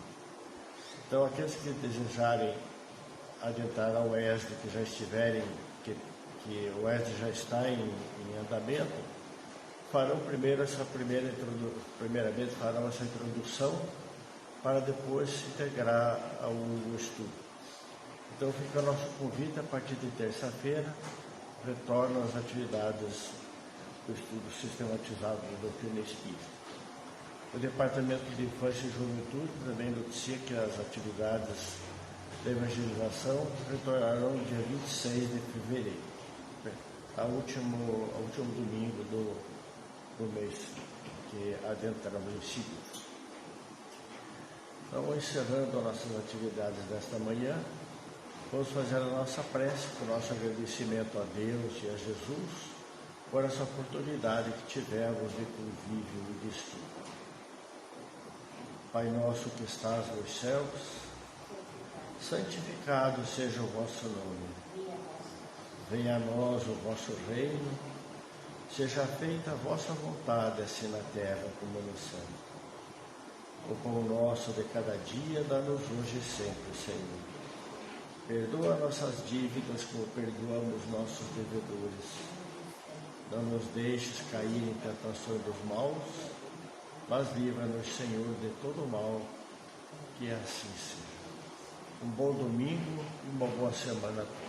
Então, aqueles que desejarem adentrar a UESD, que já estiverem, que o UESD já está em andamento, farão primeiramente farão essa introdução, para depois se integrar ao estudo. Então fica o nosso convite, a partir de terça-feira, retornam as atividades do estudo sistematizado da doutrina espírita. O Departamento de Infância e Juventude também noticia que as atividades da evangelização retornarão no dia 26 de fevereiro, ao último domingo do mês que adentramos em seguida. Então, encerrando as nossas atividades desta manhã, vamos fazer a nossa prece, com o nosso agradecimento a Deus e a Jesus por essa oportunidade que tivemos de convívio e de estudo. Pai nosso que estás nos céus, santificado seja o vosso nome. Venha a nós o vosso reino, seja feita a vossa vontade, assim na terra como no céu. O pão nosso de cada dia, dá-nos hoje e sempre, Senhor. Perdoa nossas dívidas, como perdoamos nossos devedores. Não nos deixes cair em tentações dos maus, mas livra-nos, Senhor, de todo mal, que assim seja. Um bom domingo e uma boa semana a todos.